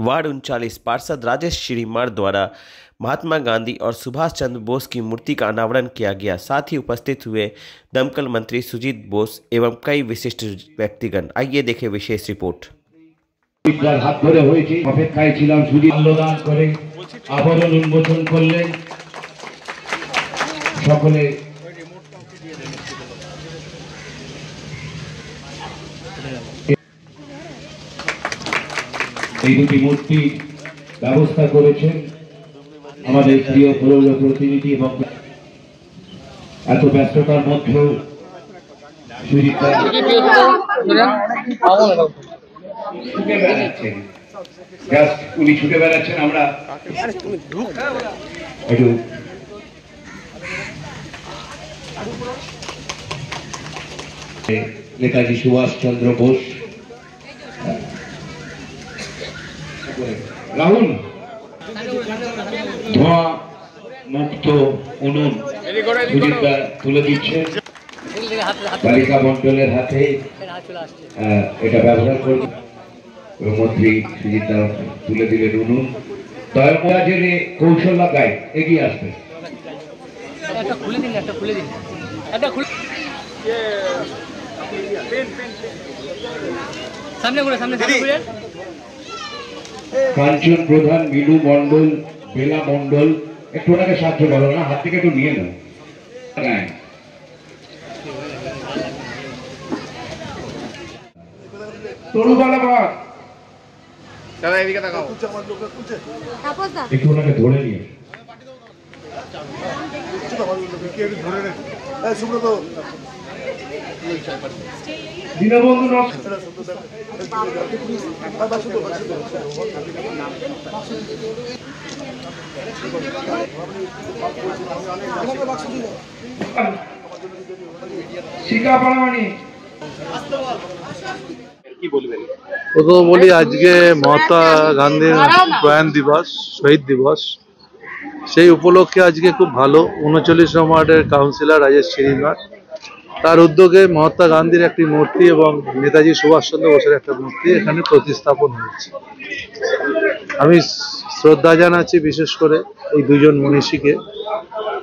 Ward 39 पार्षद राजेश श्रीमार द्वारा महात्मा गांधी और सुभाष चंद्र बोस की मूर्ति का अनावरण किया गया। साथ ही उपस्थित हुए दमकल मंत्री सुजीत बोस एवं कई विशिष्ट व्यक्तिगण। आइए देखें विशेष रिपोर्ट। हाथ धरे হয়েছে অপেক্ষায় ছিলাম সুজিত আলোদান করে আবরণ উন্মোচন করলেন সকলে। এই দুটি মূর্তি ব্যবস্থা করেছেন আমাদের প্রিয় পৌর প্রতিনিধি এবং এত ব্যস্ততার মধ্যেও সুজিত ছুটে বেড়াচ্ছেন, জাস্ট উনি ছুটে বেড়াচ্ছেন। আমরা একটু নেতাজি সুভাষ চন্দ্র বোস রাহুল ধোঁয়া মুক্ত উনুন সুজিতদা তুলে দিচ্ছেন বালিকা মন্ডলের হাতে। এটা ব্যবহার করবে মন্ত্রী সুজিতদা তুলে দিলেন উনুন। দয়াময়া জেনে কৌশল লাগায় এগিয়ে আসবে। কাঞ্চন প্রধান, মিলু মন্ডল, বেলা মন্ডল, একটু ওনাকে সাহায্য করো না, হাত থেকে একটু নিয়ে নাও। একটু ওনাকে ধরে নিয়ে দীনবন্ধু শিকা পালামানি কি বলবেন? প্রথম বলি, আজকে মহাত্মা গান্ধীর প্রয়াণ দিবস, শহীদ দিবস। সেই উপলক্ষে আজকে খুব ভালো 39 নম্বর ওয়ার্ডের কাউন্সিলর রাজেশ শ্রীমার, তার উদ্যোগে মহাত্মা গান্ধীর একটি মূর্তি এবং নেতাজি সুভাষচন্দ্র বোসের একটা মূর্তি এখানে প্রতিস্থাপন হয়েছে। আমি শ্রদ্ধা জানাচ্ছি বিশেষ করে এই দুজন মনীষীকে,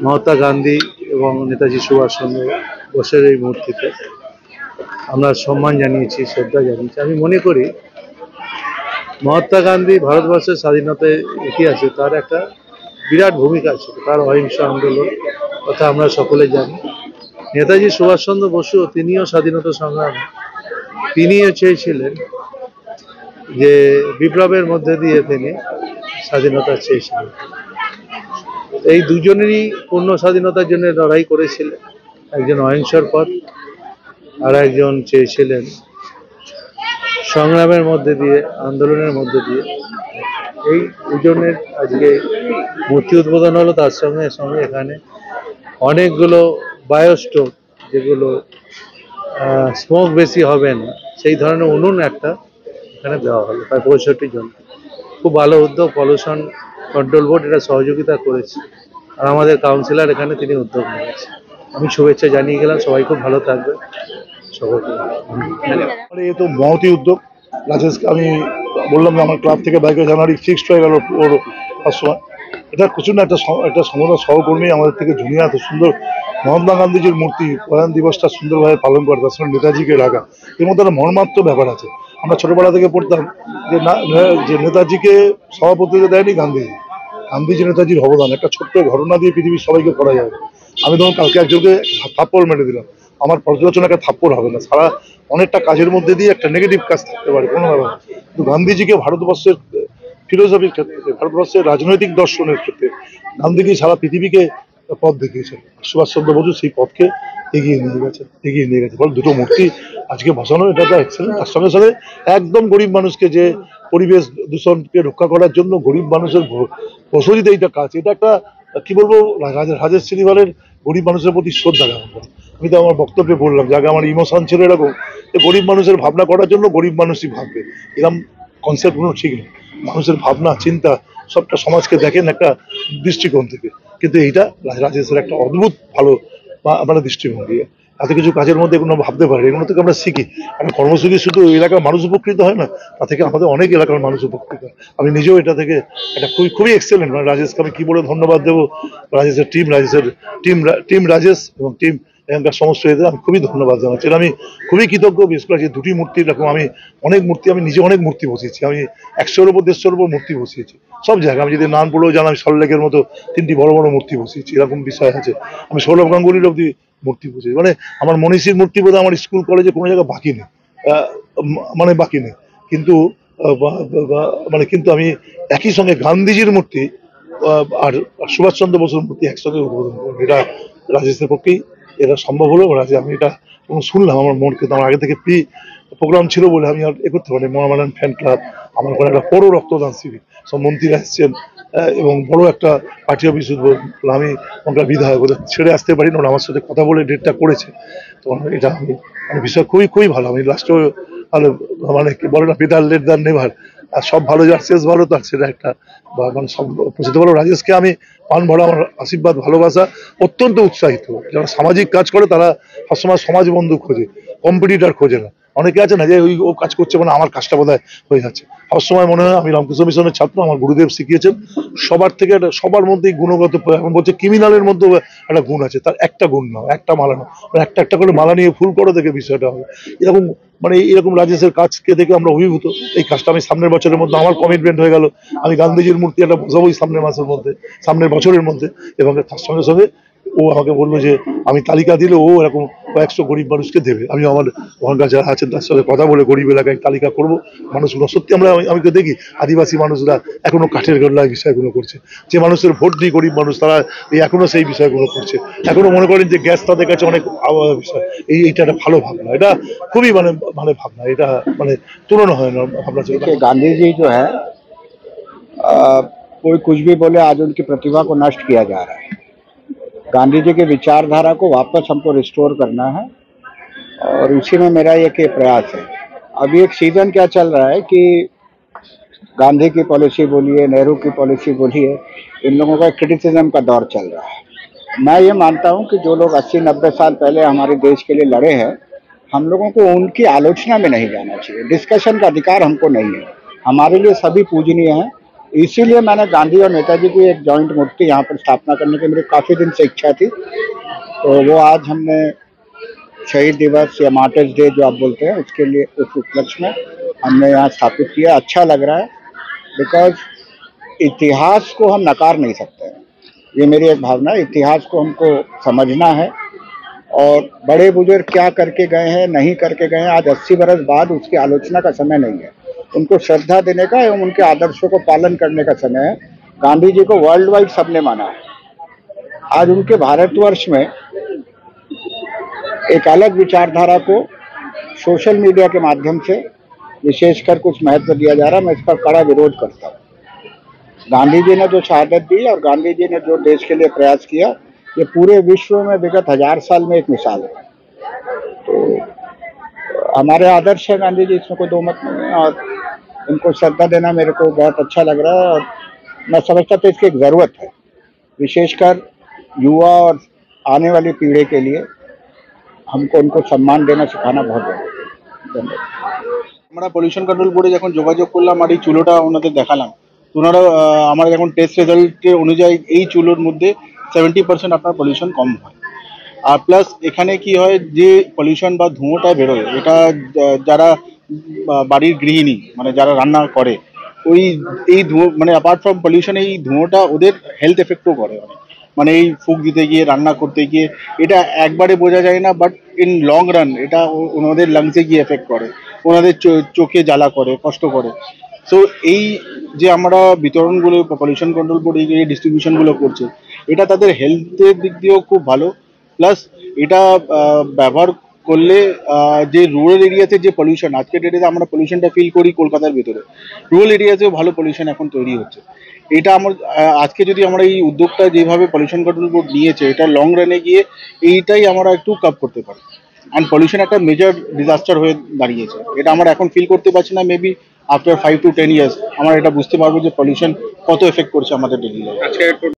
মহাত্মা গান্ধী এবং নেতাজি সুভাষচন্দ্র বোসের এই মূর্তিতে আমরা সম্মান জানিয়েছি, শ্রদ্ধা জানিয়েছি। আমি মনে করি মহাত্মা গান্ধী ভারতবর্ষের স্বাধীনতার ইতিহাসে তার একটা বিরাট ভূমিকা ছিল, তার অহিংস আন্দোলন কথা আমরা সকলে জানি। নেতাজি সুভাষচন্দ্র বসু তিনিও স্বাধীনতা সংগ্রামে তিনিও চেয়েছিলেন যে বিপ্লবের মধ্যে দিয়ে তিনি স্বাধীনতা চেয়েছিলেন। এই দুজনেরই পূর্ণ স্বাধীনতার জন্য লড়াই করেছিলেন। একজন অহিংসার পথ, আর একজন চেয়েছিলেন সংগ্রামের মধ্যে দিয়ে, আন্দোলনের মধ্যে দিয়ে। এই দুজনের আজকে মূর্তি উদ্বোধন হলো। তার সঙ্গে সঙ্গে এখানে অনেকগুলো বায়োস্টোভ, যেগুলো স্মোক বেশি হবে না সেই ধরনের উনুন একটা এখানে দেওয়া হলো, প্রায় 65 জন। খুব ভালো উদ্যোগ। পলিউশন কন্ট্রোল বোর্ড এটা সহযোগিতা করেছে, আর আমাদের কাউন্সিলর এখানে তিনি উদ্যোগ নিয়েছে। আমি শুভেচ্ছা জানিয়ে গেলাম, সবাই খুব ভালো থাকবে সকলকে। এ তো মহতি উদ্যোগ। রাজেশকে আমি বললাম যে আমার ক্লাব থেকে বাইকে জানুয়ারি ফিক্সড হয়ে গেল ওর সময়। এটা কিছু না, একটা সমুদায় সহকর্মী আমাদের থেকে জুনিয়র এত সুন্দর মহাত্মা গান্ধীজির মূর্তি প্রয়াণ দিবসটা সুন্দরভাবে পালন করে, তার সঙ্গে নেতাজিকে রাখা, এর মধ্যে একটা মর্মাত্মক ব্যাপার আছে। আমরা ছোটবেলা থেকে পড়তাম যে না, যে নেতাজিকে সভাপতিকে দেয়নি গান্ধীজি, গান্ধীজি নেতাজির অবদান। একটা ছোট্ট ঘটনা দিয়ে পৃথিবীর সবাইকে করা যাবে। আমি ধরুন কালকে একজনকে থাপ্পড় মেরে দিলাম, আমার পর্যালোচনা একটা থাপ্পড় হবে না, সারা অনেকটা কাজের মধ্যে দিয়ে একটা নেগেটিভ কাজ থাকতে পারে, কোনো ব্যাপার। কিন্তু গান্ধীজিকে ভারতবর্ষের ফিলোসফির ক্ষেত্রে, ভারতবর্ষের রাজনৈতিক দর্শনের ক্ষেত্রে গান্ধীজি সারা পৃথিবীকে পথ দেখিয়েছেন। সুভাষচন্দ্র বসু সেই পথকে এগিয়ে নিয়ে গেছে। ফলে দুটো মূর্তি আজকে বসানো, এটা একটা এক্সেলেন্ট। তার সঙ্গে সঙ্গে একদম গরিব মানুষকে, যে পরিবেশ দূষণকে রক্ষা করার জন্য গরিব মানুষের প্রচলিত এইটা কাজ, এটা একটা কি বলবো, রাজেশ শ্রীমারের গরিব মানুষের প্রতি শ্রদ্ধা জ্ঞাপন করে। আমি তো আমার বক্তব্যে বললাম যে আগে আমার ইমোশন ছিল এরকম, যে গরিব মানুষের ভাবনা করার জন্য গরিব মানুষই ভাববে, এরকম কনসেপ্ট কোনো ঠিক নেই। মানুষের ভাবনা চিন্তা সবটা সমাজকে দেখেন একটা দৃষ্টিকোণ থেকে, কিন্তু এইটা রাজেশের একটা অদ্ভুত ভালো মানে দৃষ্টিভঙ্গি। এত কিছু কাজের মধ্যে এগুলো ভাবতে পারি, এগুলো থেকে আমরা শিখি। একটা কর্মসূচি শুধু এলাকার মানুষ উপকৃত হয় না, তা থেকে আমাদের অনেক এলাকার মানুষ উপকৃত হয়। আমি নিজেও এটা থেকে এটা খুবই এক্সেলেন্ট, মানে রাজেশকে আমি কি বলে ধন্যবাদ দেবো, রাজেশের টিম রাজেশ এবং টিম এখানকার সমস্ত এদের আমি খুবই ধন্যবাদ জানাচ্ছি। আমি খুবই কৃতজ্ঞ, বিশেষ করে যে দুটি মূর্তি এরকম আমি নিজে অনেক মূর্তি বসিয়েছি, আমি 100-র উপর 150-র উপর মূর্তি বসিয়েছি সব জায়গায়। আমি যদি নাম পড়েও জানাই, সল্টলেকের মতো 3টি বড় বড় মূর্তি বসিয়েছি, এরকম বিষয় আছে। আমি সৌরভ গাঙ্গুলির অব্দি মূর্তি বসিয়েছি, মানে আমার মনীষীর মূর্তি বোধহয় আমার স্কুল কলেজে কোনো জায়গায় বাকি নেই, মানে বাকি নেই। কিন্তু কিন্তু আমি একই সঙ্গে গান্ধীজির মূর্তি আর সুভাষচন্দ্র বসুর মূর্তি একসঙ্গে উদ্বোধন করবো। এটা রাজেশের পক্ষেই এটা সম্ভব হলো। আমি এটা শুনলাম, আমার মন কিন্তু আমার আগে থেকে প্রোগ্রাম ছিল বলে আমি আর করতে পারি। মোহামেডান ফ্যান ক্লাব, আমার ওখানে একটা বড় রক্তদান শিবির, সব মন্ত্রীরা এসছেন এবং বড় একটা পার্টি অফিস উদ্বোধন। আমি ওখানকার বিধায়ক ওদের ছেড়ে আসতে পারি না, ওরা আমার সাথে কথা বলে ডেটটা করেছে। তো এটা আমি বিষয় খুবই ভালো। আমি লাস্টেও ভালো, মানে কি বলে না, বেটার লেট দ্যান নেভার, আর সব ভালো যার শেষ ভালো তার, সেটা একটা মানে সব পৌঁছতে পারবো। রাজেশকে আমি পান ভরা আমার আশীর্বাদ, ভালোবাসা, অত্যন্ত উৎসাহিত। যারা সামাজিক কাজ করে তারা সবসময় সমাজ বন্ধু খোঁজে, কম্পিটিটর খোঁজে না। অনেকে আছে না যে ও কাজ করছে মানে আমার কাজটা বোধহয় হয়ে যাচ্ছে। সবসময় মনে হয়, আমি রামকৃষ্ণ মিশনের ছাত্র, আমার গুরুদেব শিখিয়েছেন সবার থেকে সবার মধ্যেই গুণগত, এখন বলছে ক্রিমিনালের মধ্যে একটা গুণ আছে, তার একটা গুণ না, একটা মালা না, একটা করে মালা নিয়ে ফুল করো, দেখে বিষয়টা হবে এরকম। মানে এরকম রাজেশের কাজকে দেখে আমরা অভিভূত। এই কাজটা আমি সামনের বছরের মধ্যে, আমার কমিটমেন্ট হয়ে গেল, আমি গান্ধীজির মূর্তি একটা বসাবোই সামনের বছরের মধ্যে। এবং তার সঙ্গে সঙ্গে ও আমাকে বললো যে আমি তালিকা দিলে ও এরকম কয়েকশো গরিব মানুষকে দেবে। আমি ওখানকার যারা আছেন তার সঙ্গে কথা বলে গরিব এলাকায় তালিকা করবো মানুষগুলো। সত্যি আমি তো দেখি আদিবাসী মানুষরা এখনো কাঠের গোল্লায় বিষয়গুলো করছে, যে মানুষের ভোট নেই গরিব মানুষ, তারা এখনো সেই বিষয়গুলো করছে, এখনো মনে করেন যে গ্যাস তাদের কাছে অনেক বিষয়। এইটা একটা ভালো ভাবনা, এটা খুবই মানে ভাবনা, এটা মানে তুলনা হয় না ভাবনা। गांधी जी जो है कोई कुछ भी बोले, आज उनकी प्रतिभा को नष्ट किया जा रहा है। गांधी जी की विचारधारा को वापस हमको रिस्टोर करना है, और उसी में मेरा एक प्रयास है। अभी एक सीजन क्या चल रहा है कि गांधी की पॉलिसी बोलिए, नेहरू की पॉलिसी बोलिए, इन लोगों का क्रिटिसिज्म का दौर चल रहा है। मैं ये मानता हूँ कि जो लोग 80-90 साल पहले हमारे देश के लिए लड़े हैं, हम लोगों को उनकी आलोचना में नहीं जाना चाहिए। डिस्कशन का अधिकार हमको नहीं है, हमारे लिए सभी पूजनीय हैं। इसीलिए मैंने गांधी और नेताजी की एक जॉइंट मूर्ति यहाँ पर स्थापना करने की मेरी काफ़ी दिन से इच्छा थी। तो वो आज हमने शहीद दिवस या मार्टर्स डे जो आप बोलते हैं, उसके लिए उस उपलक्ष्य में हमने यहाँ स्थापित किया। अच्छा लग रहा है, बिकॉज इतिहास को हम नकार नहीं सकते हैं, ये मेरी एक भावना है। इतिहास को हमको समझना है, और बड़े बुजुर्ग क्या करके गए हैं, नहीं करके गए हैं, आज 80 बरस बाद उसकी आलोचना का समय नहीं है। उनको श्रद्धा देने का एवं उनके आदर्शों को पालन करने का समय है। गांधी जी को वर्ल्ड वाइड सबने माना है। आज उनके भारतवर्ष में एक अलग विचारधारा को सोशल मीडिया के माध्यम से विशेषकर कुछ महत्व दिया जा रहा है। मैं इस पर कड़ा विरोध करता हूँ। गांधी जी ने जो शहादत दी और गांधी जी ने जो देश के लिए प्रयास किया, ये पूरे विश्व में विगत 1000 साल में एक मिसाल है। तो हमारे आदर्श है गांधी जी, इसमें कोई दो मत नहीं है, और इनको श्रद्धा देना मेरे को बहुत अच्छा लग रहा है। और मैं समझता था इसकी एक ज़रूरत है, विशेषकर युवा और आने वाली पीढ़ी के लिए हमको उनको सम्मान देना सिखाना बहुत जरूरी है। धन्यवाद। আমরা পলিউশন কন্ট্রোল বোর্ডে যখন যোগাযোগ করলাম আর এই চুলোটা ওনাদের দেখালাম, তো ওনারা আমার এখন টেস্ট রেজাল্টের অনুযায়ী এই চুলোর মধ্যে 70% আপনার পলিউশন কম হয়। আর প্লাস এখানে কি হয়, যে পলিউশন বা ধোঁয়াটা বেরোয়, এটা যারা বাড়ির গৃহিণী মানে যারা রান্না করে, এই ধোঁয়া মানে অ্যাপার্ট ফ্রম পলিউশন, এই ধোঁয়াটা ওদের হেলথ এফেক্টও করে অনেক। মানে এই ফুক দিতে গিয়ে, রান্না করতে গিয়ে, এটা একবারে বোঝা যায় না, বাট ইন লং রান এটা ওনাদের লাংসে গিয়ে এফেক্ট করে, ওনাদের চোখে জ্বালা করে, কষ্ট করে। সো এই যে আমরা বিতরণগুলো পলিউশন কন্ট্রোল বোর্ড এই ডিস্ট্রিবিউশনগুলো করছে, এটা তাদের হেলথের দিক দিয়েও খুব ভালো। প্লাস এটা ব্যবহার করলে যে রুরাল এরিয়াতে যে পলিউশন, আজকের ডেটে আমরা পলিউশনটা ফিল করি কলকাতার ভিতরে, রুরাল এরিয়াতেও ভালো পলিউশন এখন তৈরি হচ্ছে। এটা আমার আজকে যদি আমরা এই উদ্যোগটা যেভাবে পলিউশন কন্ট্রোল বোর্ড নিয়েছে, এটা লং রানে গিয়ে এইটাই আমরা একটু কাপ করতে পারি। অ্যান্ড পলিউশন একটা মেজর ডিজাস্টার হয়ে দাঁড়িয়েছে, এটা আমরা এখন ফিল করতে পারছি না। মেবি আফটার 5 to 10 years আমরা এটা বুঝতে পারবো যে পলিউশন কত এফেক্ট করছে আমাদের ডেইলি লাইফে।